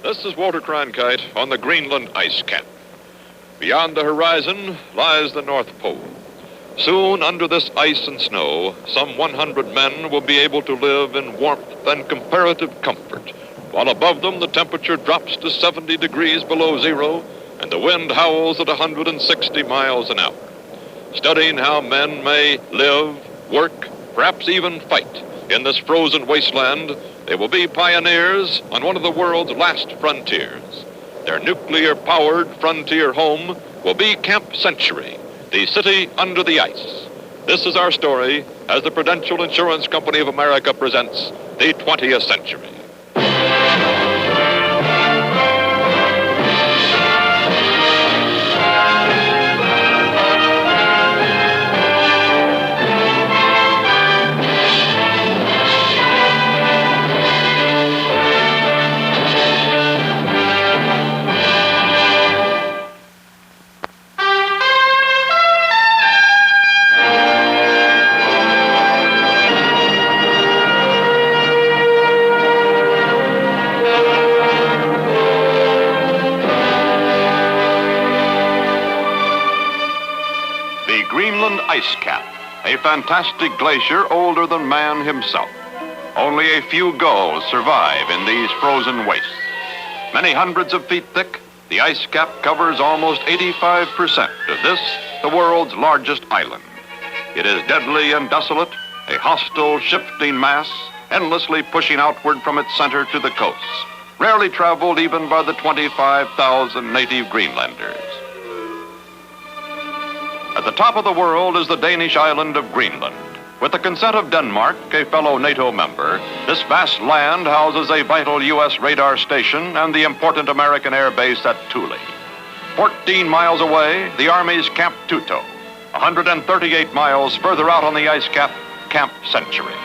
This is Walter Cronkite on the Greenland ice cap. Beyond the horizon lies the North Pole. Soon, under this ice and snow, some 100 men will be able to live in warmth and comparative comfort, while above them the temperature drops to 70 degrees below zero and the wind howls at 160 miles an hour. Studying how men may live, work, perhaps even fight in this frozen wasteland, they will be pioneers on one of the world's last frontiers. Their nuclear-powered frontier home will be Camp Century, the city under the ice. This is our story as the Prudential Insurance Company of America presents the 20th Century. Ice cap, a fantastic glacier older than man himself. Only a few gulls survive in these frozen wastes. Many hundreds of feet thick, the ice cap covers almost 85% of this, the world's largest island. It is deadly and desolate, a hostile, shifting mass, endlessly pushing outward from its center to the coasts, rarely traveled even by the 25,000 native Greenlanders. At the top of the world is the Danish island of Greenland. With the consent of Denmark, a fellow NATO member, this vast land houses a vital U.S. radar station and the important American air base at Thule. 14 miles away, the Army's Camp Tuto. 138 miles further out on the ice cap, Camp Century.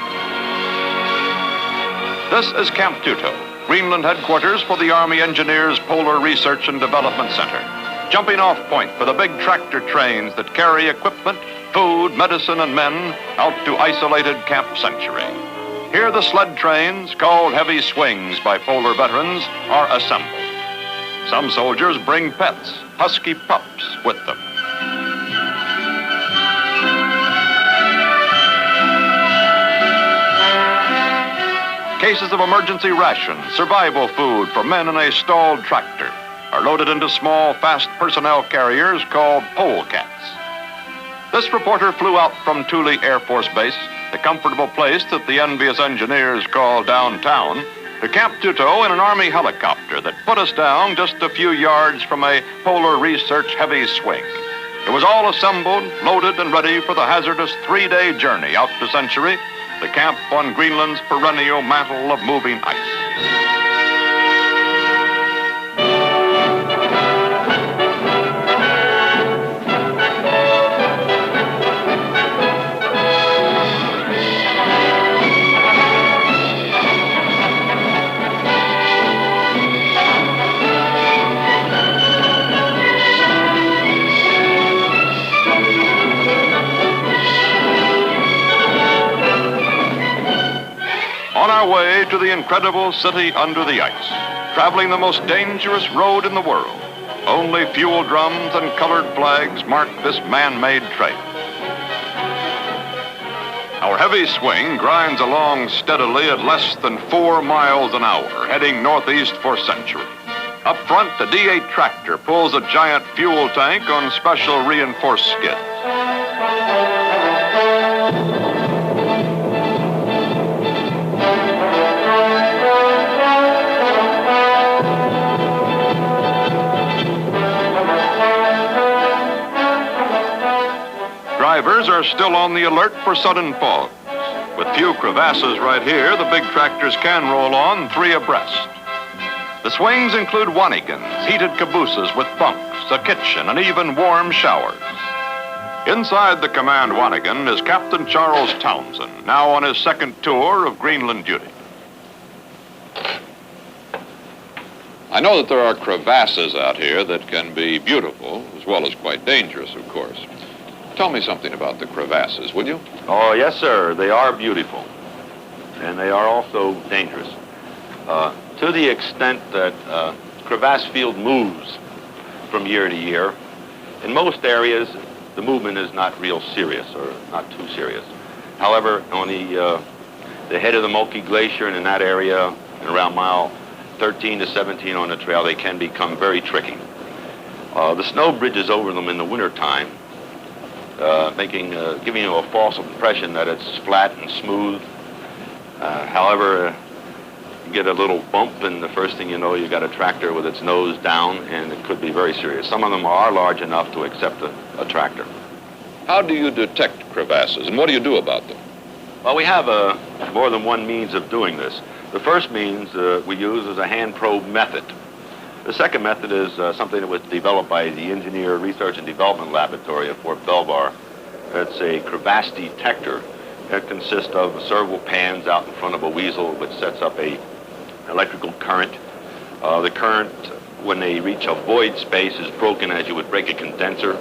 This is Camp Tuto, Greenland headquarters for the Army Engineers Polar Research and Development Center. Jumping off point for the big tractor trains that carry equipment, food, medicine, and men out to isolated Camp Century. Here the sled trains, called heavy swings by polar veterans, are assembled. Some soldiers bring pets, husky pups, with them. Cases of emergency rations, survival food for men in a stalled tractor, are loaded into small, fast personnel carriers called polecats. This reporter flew out from Thule Air Force Base, the comfortable place that the envious engineers call downtown, to Camp Tuto in an Army helicopter that put us down just a few yards from a Polar Research heavy swing. It was all assembled, loaded, and ready for the hazardous 3-day journey out to Century, the camp on Greenland's perennial mantle of moving ice. On our way to the incredible city under the ice, traveling the most dangerous road in the world. Only fuel drums and colored flags mark this man-made trail. Our heavy swing grinds along steadily at less than 4 miles an hour, heading northeast for Century. Up front, the D8 tractor pulls a giant fuel tank on special reinforced skids. Drivers are still on the alert for sudden fogs. With few crevasses right here, the big tractors can roll on 3 abreast. The swings include wanigans, heated cabooses with bunks, a kitchen, and even warm showers. Inside the command wanigan is Captain Charles Townsend, now on his 2nd tour of Greenland duty. I know that there are crevasses out here that can be beautiful, as well as quite dangerous, of course. Tell me something about the crevasses, will you? Oh, yes, sir. They are beautiful. And they are also dangerous. To the extent that crevasse field moves from year to year, in most areas, the movement is not real serious or not too serious. However, on the head of the Mulkey Glacier and in that area, and around mile 13 to 17 on the trail, they can become very tricky. The snow bridges over them in the wintertime, giving you a false impression that it's flat and smooth. However, you get a little bump, and the first thing you know, you got a tractor with its nose down, and it could be very serious. Some of them are large enough to accept a tractor. How do you detect crevasses, and what do you do about them? Well, we have more than one means of doing this. The first means we use is a hand probe method. The second method is something that was developed by the Engineer Research and Development Laboratory at Fort Belvoir. It's a crevasse detector. It consists of servo pans out in front of a weasel, which sets up a electrical current. The current, when they reach a void space, is broken as you would break a condenser.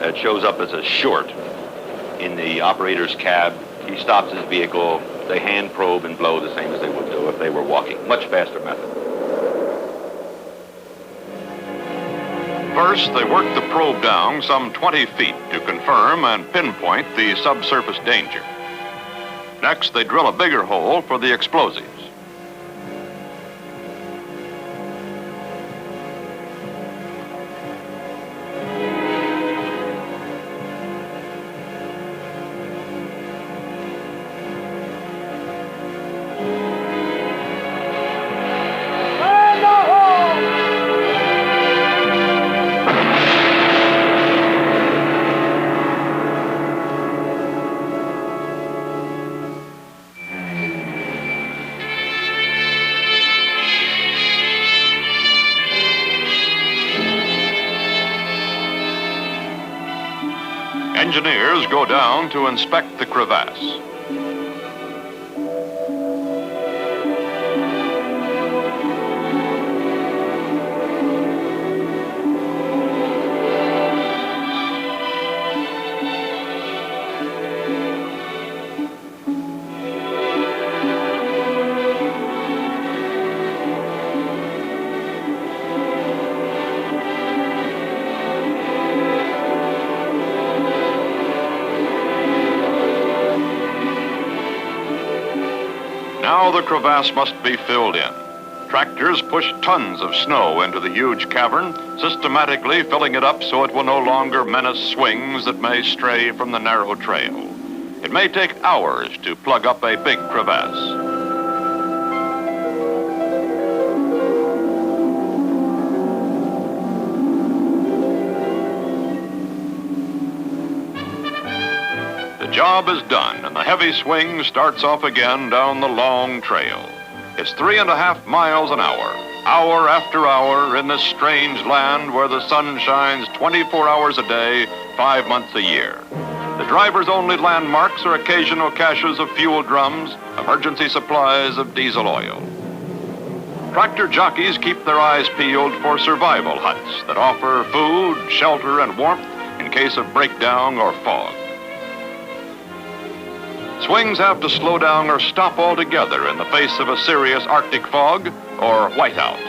It shows up as a short in the operator's cab. He stops his vehicle. They hand probe and blow the same as they would do if they were walking. Much faster method. First, they work the probe down some 20 feet to confirm and pinpoint the subsurface danger. Next, they drill a bigger hole for the explosives. Engineers go down to inspect the crevasse. Now the crevasse must be filled in. Tractors push tons of snow into the huge cavern, systematically filling it up so it will no longer menace swings that may stray from the narrow trail. It may take hours to plug up a big crevasse. The job is done, and the heavy swing starts off again down the long trail. It's 3.5 miles an hour after hour, in this strange land where the sun shines 24 hours a day, 5 months a year. The driver's only landmarks are occasional caches of fuel drums, emergency supplies of diesel oil. Tractor jockeys keep their eyes peeled for survival huts that offer food, shelter, and warmth in case of breakdown or fog. Swings have to slow down or stop altogether in the face of a serious Arctic fog or whiteout.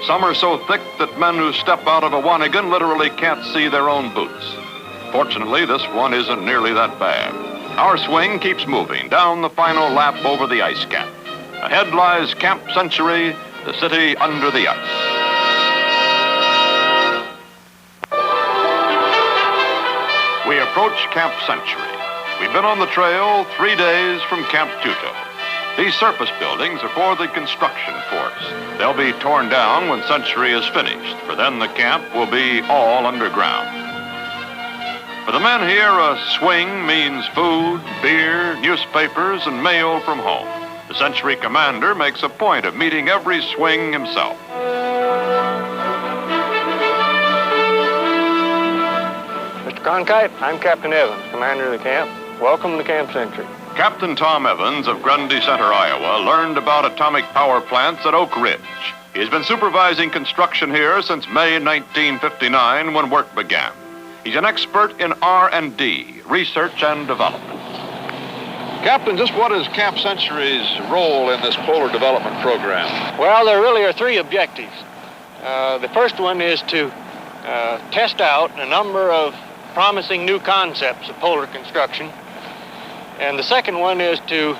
Some are so thick that men who step out of a Wanigan literally can't see their own boots. Fortunately, this one isn't nearly that bad. Our swing keeps moving down the final lap over the ice cap. Ahead lies Camp Century, the city under the ice. We approach Camp Century. We've been on the trail 3 days from Camp Tuto. These surface buildings are for the construction force. They'll be torn down when Century is finished, for then the camp will be all underground. For the men here, a swing means food, beer, newspapers, and mail from home. The Century commander makes a point of meeting every swing himself. Mr. Cronkite, I'm Captain Evans, commander of the camp. Welcome to Camp Century. Captain Tom Evans of Grundy Center, Iowa, learned about atomic power plants at Oak Ridge. He's been supervising construction here since May 1959 when work began. He's an expert in R&D, research and development. Captain, just what is Camp Century's role in this polar development program? Well, there really are three objectives. The first one is to test out a number of promising new concepts of polar construction. And the second one is to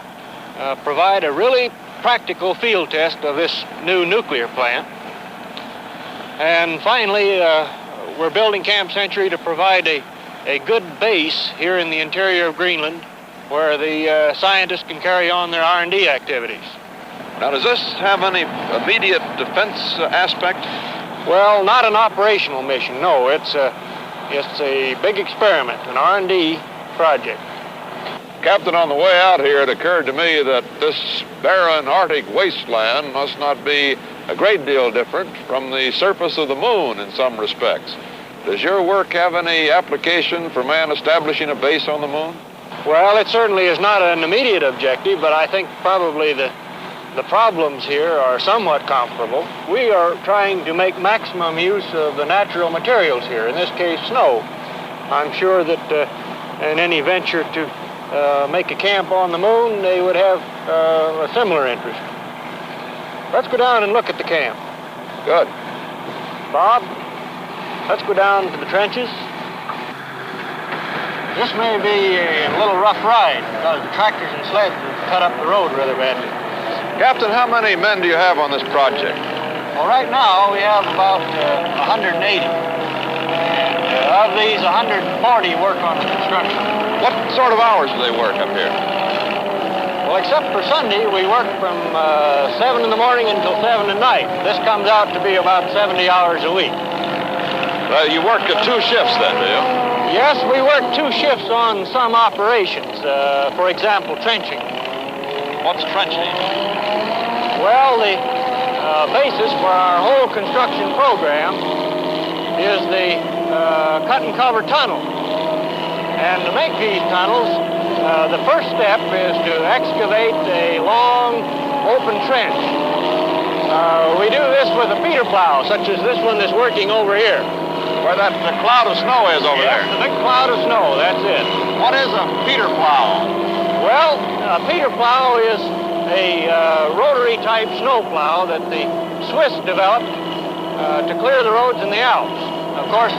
provide a really practical field test of this new nuclear plant. And finally, we're building Camp Century to provide a good base here in the interior of Greenland where the scientists can carry on their R&D activities. Now, does this have any immediate defense aspect? Well, not an operational mission, no. It's a big experiment, an R&D project. Captain, on the way out here, it occurred to me that this barren Arctic wasteland must not be a great deal different from the surface of the moon in some respects. Does your work have any application for man establishing a base on the moon? Well, it certainly is not an immediate objective, but I think probably the problems here are somewhat comparable. We are trying to make maximum use of the natural materials here, in this case, snow. I'm sure that in any venture to make a camp on the moon, they would have a similar interest. Let's go down and look at the camp. Good. Bob, let's go down to the trenches. This may be a little rough ride because the tractors and sleds have cut up the road rather badly. Captain, how many men do you have on this project? Well, right now we have about 180. And of these, 140 work on the construction. What sort of hours do they work up here? Well, except for Sunday, we work from 7 in the morning until 7 at night. This comes out to be about 70 hours a week. You work at two shifts then, do you? Yes, we work two shifts on some operations. For example, trenching. What's trenching? Well, the basis for our whole construction program is the cut and cover tunnel. And to make these tunnels, the first step is to excavate a long, open trench. We do this with a feeder plow, such as this one that's working over here. Where the cloud of snow is over there. The big cloud of snow, that's it. What is a feeder plow? Well, a feeder plow is a rotary-type snow plow that the Swiss developed to clear the roads in the Alps. Of course,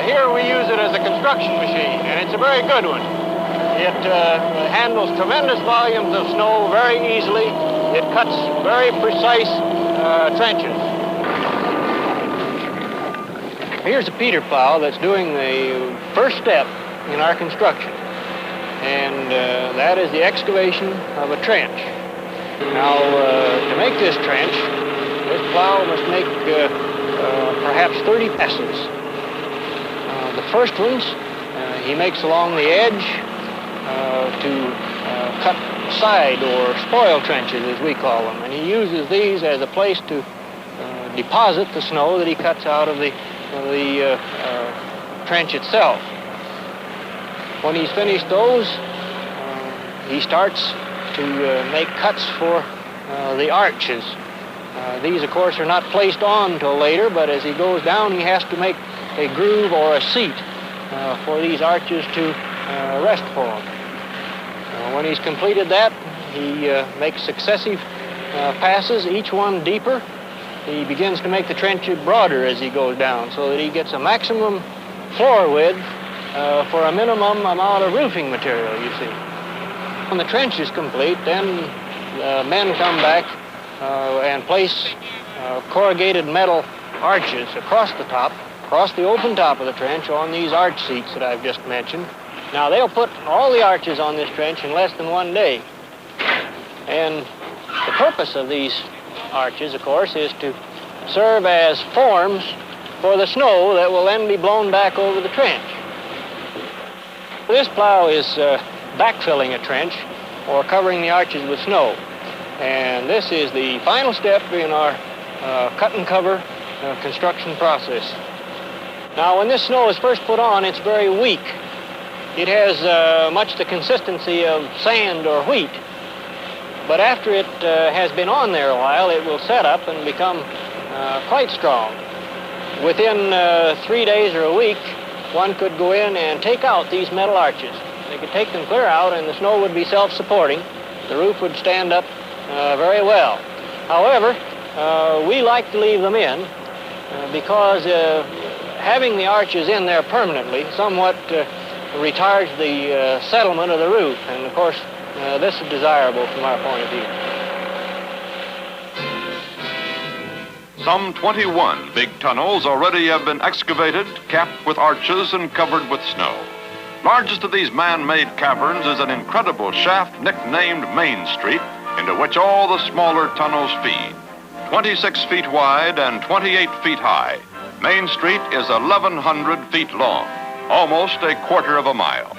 here we use it as a construction machine, and it's a very good one. It handles tremendous volumes of snow very easily. It cuts very precise trenches. Here's a feeder plow that's doing the first step in our construction, and that is the excavation of a trench. Now, to make this trench, this plow must make perhaps 30 passes. The first ones he makes along the edge to cut side or spoil trenches, as we call them, and he uses these as a place to deposit the snow that he cuts out of the trench itself. When he's finished those, he starts to make cuts for the arches. These, of course, are not placed on till later, but as he goes down, he has to make a groove or a seat for these arches to rest for him. When he's completed that, he makes successive passes, each one deeper. He begins to make the trench broader as he goes down so that he gets a maximum floor width for a minimum amount of roofing material, you see. When the trench is complete, then men come back and place corrugated metal arches across the top, across the open top of the trench on these arch seats that I've just mentioned. Now, they'll put all the arches on this trench in less than 1 day. And the purpose of these arches, of course, is to serve as forms for the snow that will then be blown back over the trench. This plow is backfilling a trench or covering the arches with snow. And this is the final step in our cut and cover construction process. Now, when this snow is first put on, it's very weak. It has much the consistency of sand or wheat. But after it has been on there a while, it will set up and become quite strong. Within 3 days or a week, one could go in and take out these metal arches. They could take them clear out and the snow would be self-supporting. The roof would stand up very well. However, we like to leave them in because having the arches in there permanently somewhat retards the settlement of the roof. And of course, this is desirable from our point of view. Some 21 big tunnels already have been excavated, capped with arches, and covered with snow. Largest of these man-made caverns is an incredible shaft nicknamed Main Street, into which all the smaller tunnels feed. 26 feet wide and 28 feet high, Main Street is 1,100 feet long, almost a quarter of a mile.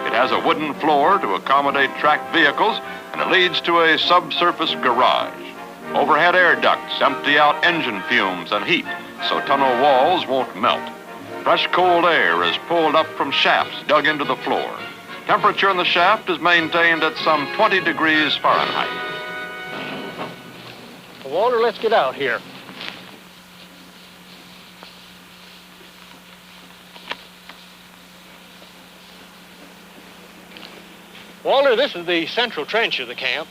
It has a wooden floor to accommodate tracked vehicles, and it leads to a subsurface garage. Overhead air ducts empty out engine fumes and heat so tunnel walls won't melt. Fresh cold air is pulled up from shafts dug into the floor. Temperature in the shaft is maintained at some 20 degrees Fahrenheit. Walter, let's get out here. Walter, this is the central trench of the camp,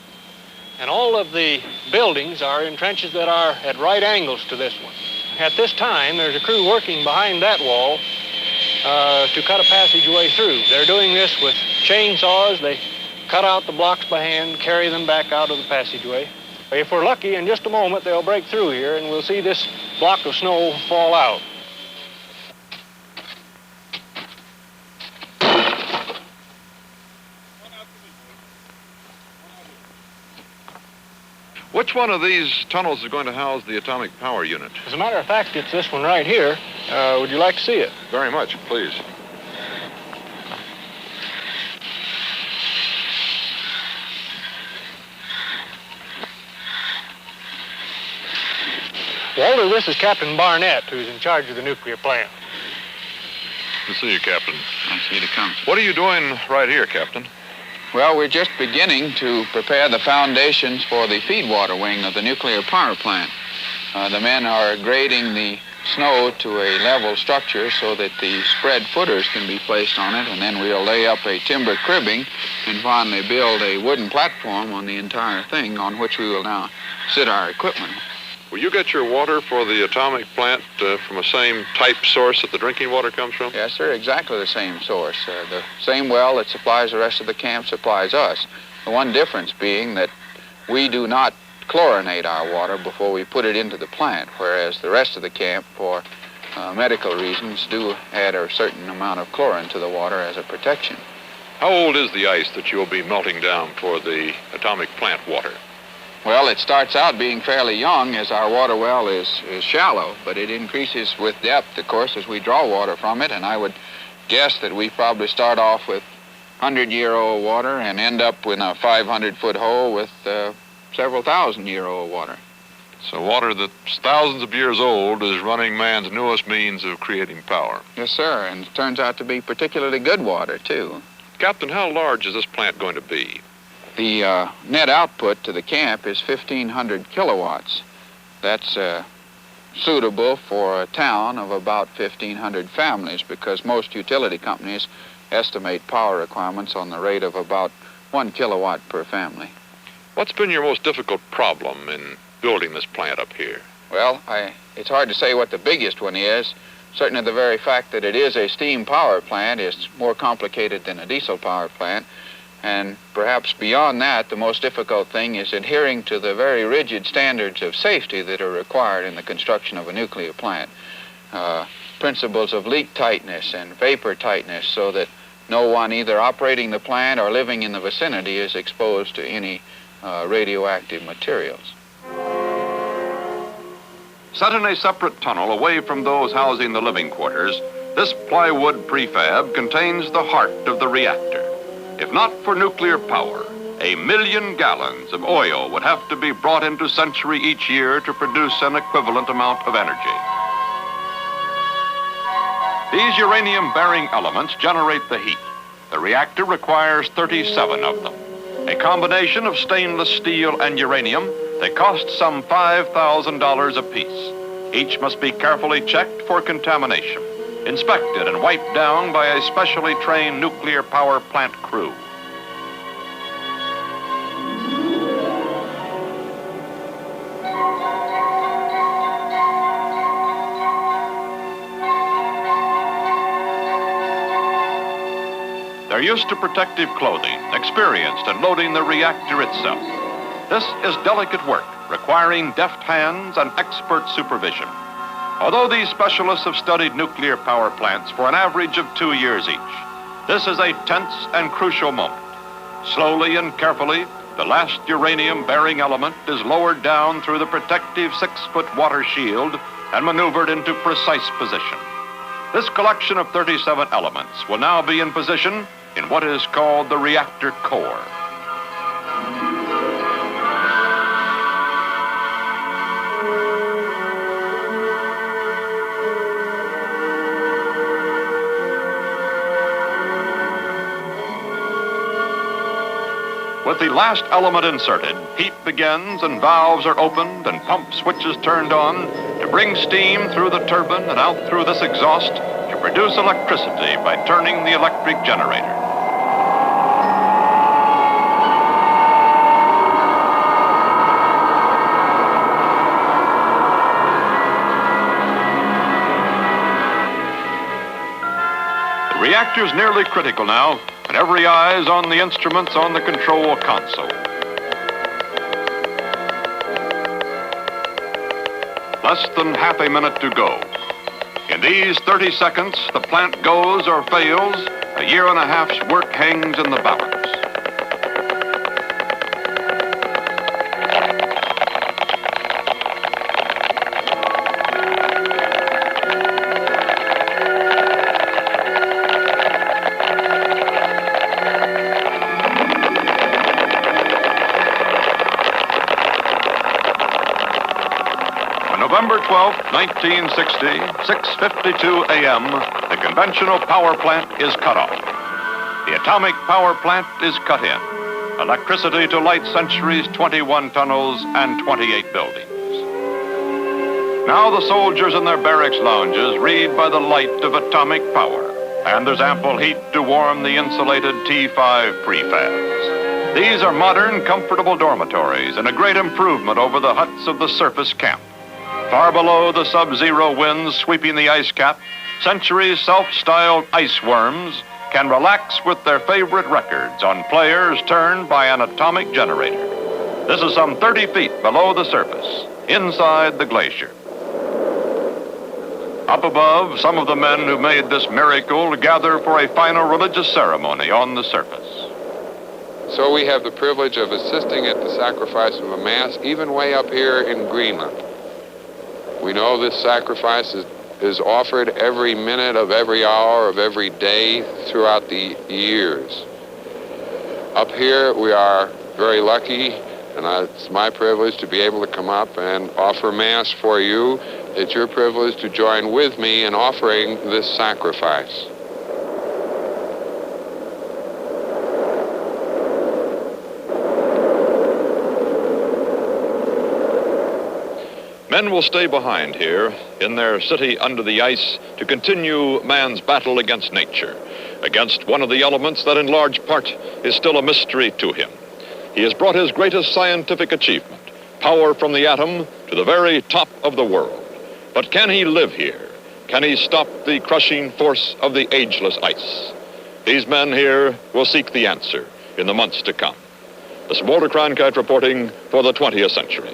and all of the buildings are in trenches that are at right angles to this one. At this time, there's a crew working behind that wall to cut a passageway through. They're doing this with chainsaws. They cut out the blocks by hand, carry them back out of the passageway. If we're lucky, in just a moment, they'll break through here, and we'll see this block of snow fall out. Which one of these tunnels is going to house the atomic power unit? As a matter of fact, it's this one right here. Would you like to see it? Very much, please. Walter, this is Captain Barnett, who's in charge of the nuclear plant. Good to see you, Captain. Nice of you to come. What are you doing right here, Captain? Well, we're just beginning to prepare the foundations for the feed water wing of the nuclear power plant. The men are grading the snow to a level structure so that the spread footers can be placed on it, and then we'll lay up a timber cribbing and finally build a wooden platform on the entire thing on which we will now sit our equipment. Will you get your water for the atomic plant from the same type source that the drinking water comes from? Yes, sir, exactly the same source. The same well that supplies the rest of the camp supplies us. The one difference being that we do not chlorinate our water before we put it into the plant, whereas the rest of the camp, for medical reasons, do add a certain amount of chlorine to the water as a protection. How old is the ice that you'll be melting down for the atomic plant water? Well, it starts out being fairly young as our water well is shallow, but it increases with depth, of course, as we draw water from it, and I would guess that we probably start off with 100-year-old water and end up in a 500-foot hole with several thousand-year-old water. So water that's thousands of years old is running man's newest means of creating power. Yes, sir, and it turns out to be particularly good water, too. Captain, how large is this plant going to be? The net output to the camp is 1,500 kilowatts. That's suitable for a town of about 1,500 families because most utility companies estimate power requirements on the rate of about 1 kilowatt per family. What's been your most difficult problem in building this plant up here? Well, it's hard to say what the biggest one is. Certainly the very fact that it is a steam power plant is more complicated than a diesel power plant. And perhaps beyond that, the most difficult thing is adhering to the very rigid standards of safety that are required in the construction of a nuclear plant. Principles of leak tightness and vapor tightness so that no one either operating the plant or living in the vicinity is exposed to any radioactive materials. Set in a separate tunnel away from those housing the living quarters, this plywood prefab contains the heart of the reactor. If not for nuclear power, 1 million gallons of oil would have to be brought into Century each year to produce an equivalent amount of energy. These uranium-bearing elements generate the heat. The reactor requires 37 of them. A combination of stainless steel and uranium, they cost some $5,000 apiece. Each must be carefully checked for contamination. inspected and wiped down by a specially trained nuclear power plant crew. They're used to protective clothing, experienced in loading the reactor itself. This is delicate work, requiring deft hands and expert supervision. Although these specialists have studied nuclear power plants for an average of 2 years each, this is a tense and crucial moment. Slowly and carefully, the last uranium-bearing element is lowered down through the protective 6-foot water shield and maneuvered into precise position. This collection of 37 elements will now be in position in what is called the reactor core. With the last element inserted, heat begins and valves are opened and pump switches turned on to bring steam through the turbine and out through this exhaust to produce electricity by turning the electric generator. The reactor's nearly critical now, and every eye is on the instruments on the control console. Less than half a minute to go. In these 30 seconds, the plant goes or fails. A year and a half's work hangs in the balance. November 12, 1960, 6:52 a.m., the conventional power plant is cut off. The atomic power plant is cut in. Electricity to light Century's 21 tunnels and 28 buildings. Now the soldiers in their barracks lounges read by the light of atomic power, and there's ample heat to warm the insulated T5 prefabs. These are modern, comfortable dormitories and a great improvement over the huts of the surface camp. Far below the sub-zero winds sweeping the ice cap, Century's self-styled ice worms can relax with their favorite records on players turned by an atomic generator. This is some 30 feet below the surface, inside the glacier. Up above, some of the men who made this miracle gather for a final religious ceremony on the surface. So we have the privilege of assisting at the sacrifice of a mass, even way up here in Greenland. We know this sacrifice is offered every minute of every hour of every day throughout the years. Up here, we are very lucky, and it's my privilege to be able to come up and offer Mass for you. It's your privilege to join with me in offering this sacrifice. Men will stay behind here in their city under the ice to continue man's battle against nature, against one of the elements that in large part is still a mystery to him. He has brought his greatest scientific achievement, power from the atom, to the very top of the world. But can he live here? Can he stop the crushing force of the ageless ice? These men here will seek the answer in the months to come. This is Walter Cronkite reporting for the 20th century.